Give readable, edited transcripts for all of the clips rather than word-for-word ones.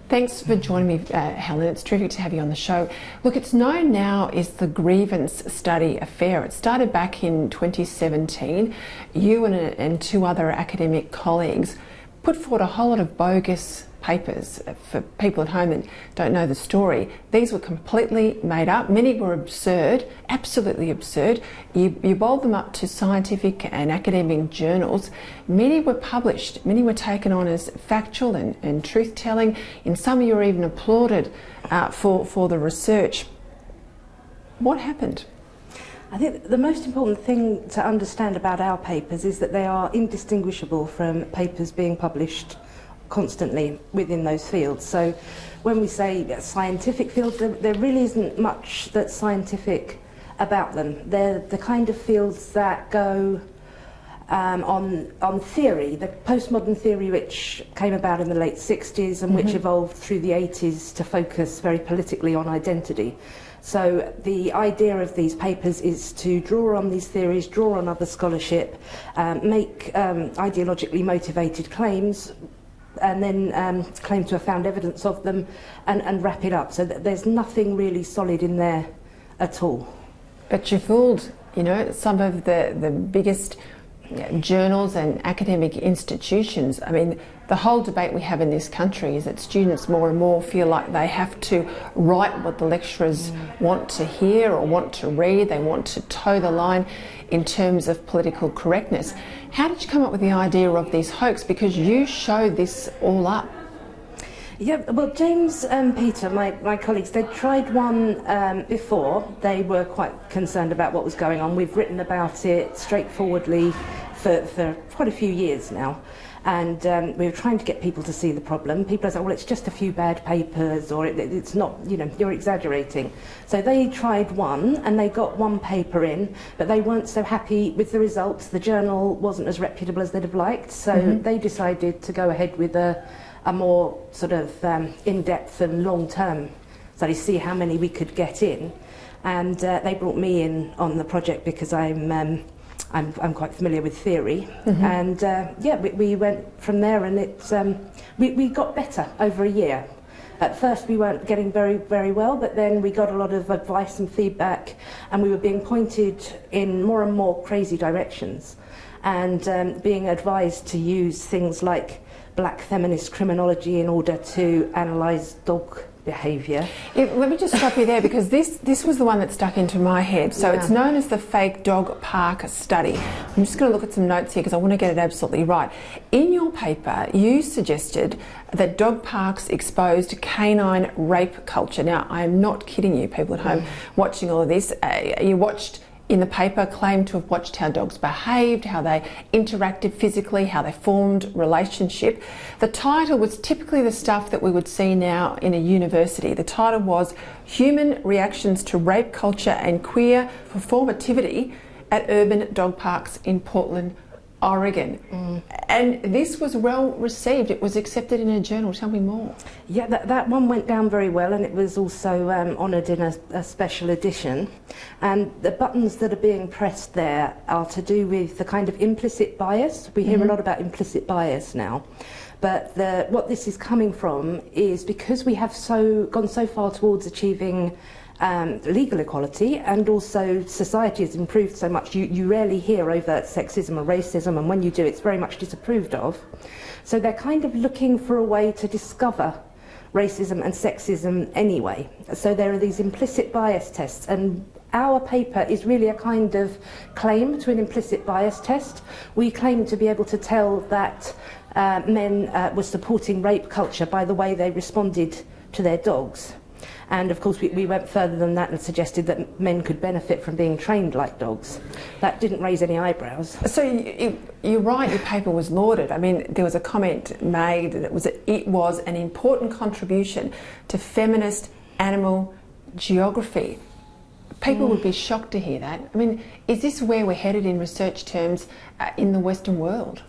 Thanks for joining me, Helen. It's terrific to have you on the show. Look, it's known now as the Grievance Study affair. It started back in 2017. You and two other academic colleagues put forward a whole lot of bogus papers. For people at home that don't know the story, these were completely made up. Many were absurd, absolutely absurd. You boiled them up to scientific and academic journals. Many were published, many were taken on as factual and truth-telling. In some you were even applauded for the research. What happened? I think the most important thing to understand about our papers is that they are indistinguishable from papers being published constantly within those fields. So when we say scientific fields, there really isn't much that's scientific about them. They're the kind of fields that go on theory, the postmodern theory which came about in the late 60s and which evolved through the 80s to focus very politically on identity. So the idea of these papers is to draw on these theories, draw on other scholarship, make ideologically motivated claims, and then claim to have found evidence of them and wrap it up. So that there's nothing really solid in there at all. But you fooled, you know, some of the biggest journals and academic institutions. I mean, the whole debate we have in this country is that students more and more feel like they have to write what the lecturers want to hear or want to read. They want to toe the line in terms of political correctness. How did you come up with the idea of these hoax? Because you showed this all up. Yeah, well, James and Peter, my colleagues, they'd tried one before. They were quite concerned about what was going on. We've written about it straightforwardly for quite a few years now. And we were trying to get people to see the problem. People are saying, well, it's just a few bad papers, or it's not, you know, you're exaggerating. So they tried one, and they got one paper in, but they weren't so happy with the results. The journal wasn't as reputable as they'd have liked, so they decided to go ahead with a more sort of in-depth and long-term study, see how many we could get in. And they brought me in on the project because I'm quite familiar with theory, and yeah, we went from there, and we got better over a year. At first we weren't getting very well, but then we got a lot of advice and feedback, and we were being pointed in more and more crazy directions, and being advised to use things like black feminist criminology in order to analyse dog behaviour. Let me just stop you there, because this was the one that stuck into my head. So it's known as the fake dog park study. I'm just going to look at some notes here because I want to get it absolutely right. In your paper, you suggested that dog parks exposed canine rape culture. Now, I am not kidding you, people at home watching all of this. You watched in the paper, claimed to have watched how dogs behaved, how they interacted physically, how they formed relationship. The title was typically the stuff that we would see now in a university. The title was Human Reactions to Rape Culture and Queer Performativity at Urban Dog Parks in Portland, Oregon. And this was well received. It was accepted in a journal. Tell me more. Yeah, that one went down very well, and it was also honoured in a special edition. And the buttons that are being pressed there are to do with the kind of implicit bias. We hear a lot about implicit bias now. But what this is coming from is because we have gone so far towards achieving legal equality, and also society has improved so much, you rarely hear overt sexism or racism, and when you do, it's very much disapproved of. So they're kind of looking for a way to discover racism and sexism anyway. So there are these implicit bias tests, and our paper is really a kind of claim to an implicit bias test. We claim to be able to tell that men were supporting rape culture by the way they responded to their dogs. And of course we went further than that and suggested that men could benefit from being trained like dogs. That didn't raise any eyebrows. So you're right, your paper was lauded. I mean, there was a comment made that it was an important contribution to feminist animal geography. People would be shocked to hear that. I mean, is this where we're headed in research terms in the Western world?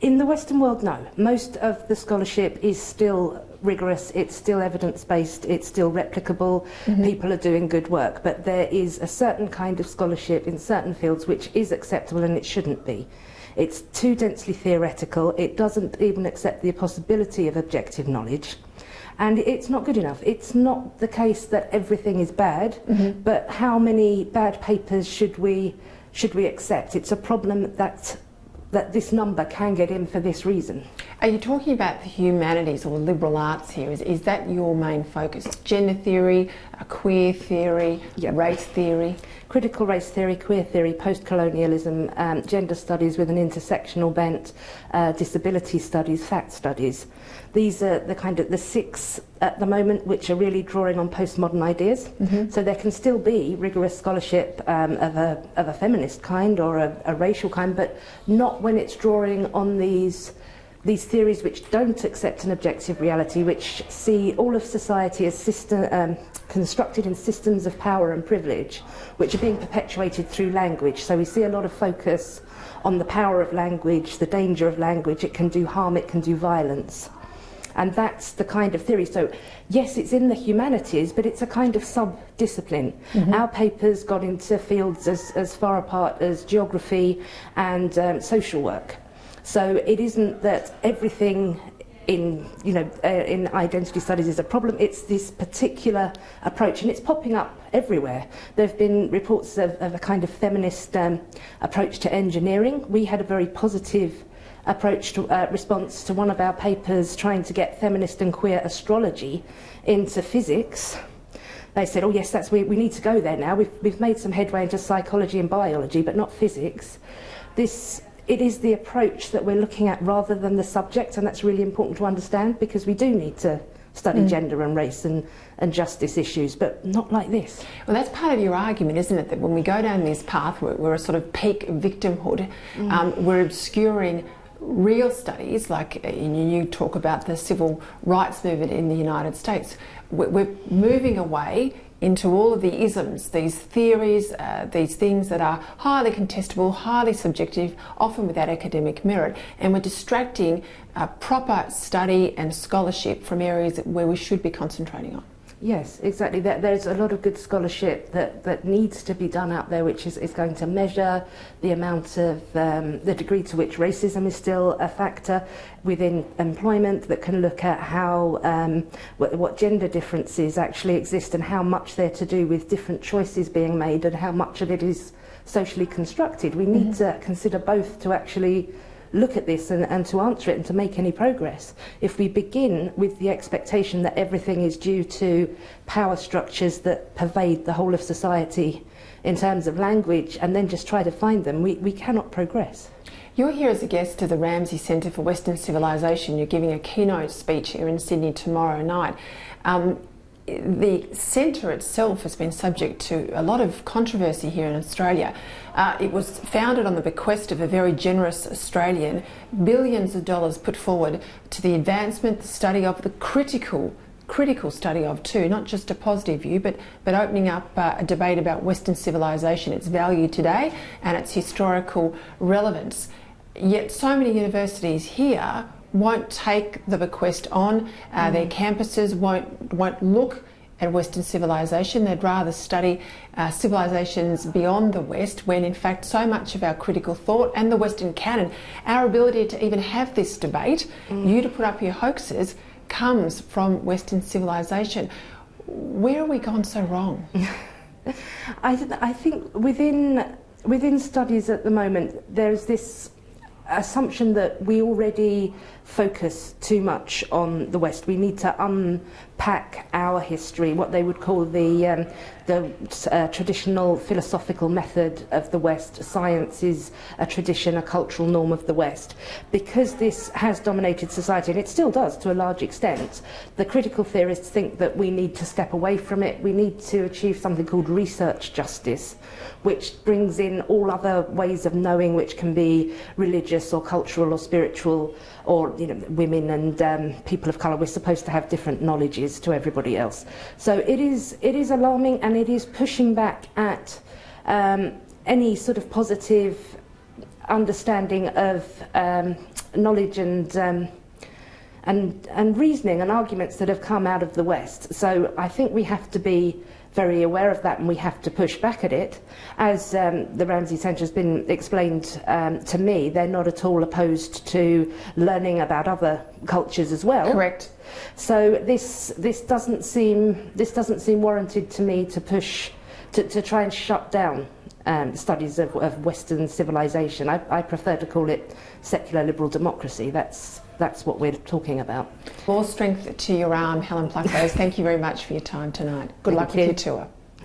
In the Western world, no. Most of the scholarship is still rigorous, it's still evidence-based, it's still replicable, people are doing good work, but there is a certain kind of scholarship in certain fields which is acceptable and it shouldn't be. It's too densely theoretical, it doesn't even accept the possibility of objective knowledge, And it's not good enough. It's not the case that everything is bad, but how many bad papers should we accept? It's a problem that this number can get in for this reason. Are you talking about the humanities or liberal arts here? Is that your main focus? Gender theory, queer theory, race theory? Critical race theory, queer theory, post-colonialism, gender studies with an intersectional bent, disability studies, fact studies. These are the 6 at the moment which are really drawing on postmodern ideas. So there can still be rigorous scholarship of a feminist kind or a racial kind, but not when it's drawing on these theories which don't accept an objective reality, which see all of society as constructed in systems of power and privilege, which are being perpetuated through language. So we see a lot of focus on the power of language, the danger of language. It can do harm, it can do violence. And that's the kind of theory. So yes, it's in the humanities, but it's a kind of sub-discipline. Our papers got into fields as far apart as geography and social work. So it isn't that everything in identity studies is a problem. It's this particular approach, and it's popping up everywhere. There have been reports of a kind of feminist approach to engineering. We had a very positive approach to response to one of our papers trying to get feminist and queer astrology into physics. They said, oh yes, we need to go there now. We've made some headway into psychology and biology, but not physics. It is the approach that we're looking at rather than the subject, and that's really important to understand, because we do need to study gender and race and justice issues, but not like this. Well, that's part of your argument, isn't it, that when we go down this path, we're a sort of peak victimhood, we're obscuring real studies, like you talk about the civil rights movement in the United States. We're moving away into all of the isms, these theories, these things that are highly contestable, highly subjective, often without academic merit, and we're distracting proper study and scholarship from areas where we should be concentrating on. Yes, exactly. There's a lot of good scholarship that needs to be done out there, which is going to measure the amount of the degree to which racism is still a factor within employment, that can look at how what gender differences actually exist and how much they're to do with different choices being made and how much of it is socially constructed. We need to consider both to actually look at this and to answer it and to make any progress. If we begin with the expectation that everything is due to power structures that pervade the whole of society in terms of language and then just try to find them, we cannot progress. You're here as a guest to the Ramsay Centre for Western Civilisation. You're giving a keynote speech here in Sydney tomorrow night. The centre itself has been subject to a lot of controversy here in Australia. It was founded on the bequest of a very generous Australian, billions of dollars put forward to the advancement, the study of, the critical study of too, not just a positive view, but opening up a debate about Western civilisation, its value today and its historical relevance. Yet so many universities here won't take the bequest on. Their campuses won't look at Western civilisation. They'd rather study civilisations beyond the West, when in fact so much of our critical thought and the Western canon, our ability to even have this debate, you to put up your hoaxes, comes from Western civilisation. Where have we gone so wrong? I think within studies at the moment there's this assumption that we already focus too much on the West. We need to unpack our history, what they would call the traditional philosophical method of the West. Science is a tradition, a cultural norm of the West. Because this has dominated society, and it still does to a large extent, the critical theorists think that we need to step away from it. We need to achieve something called research justice, which brings in all other ways of knowing, which can be religious or cultural or spiritual, or women and people of colour. We're supposed to have different knowledges to everybody else. So it is alarming, and it is pushing back at any sort of positive understanding of knowledge and reasoning and arguments that have come out of the West. So I think we have to be very aware of that, and we have to push back at it. As the Ramsay Centre has been explained to me, they're not at all opposed to learning about other cultures as well. Correct. So this doesn't seem warranted to me to push to try and shut down studies of Western civilization. I prefer to call it secular liberal democracy. That's what we're talking about. More strength to your arm, Helen Pluckrose. Thank you very much for your time tonight. Good luck with your tour.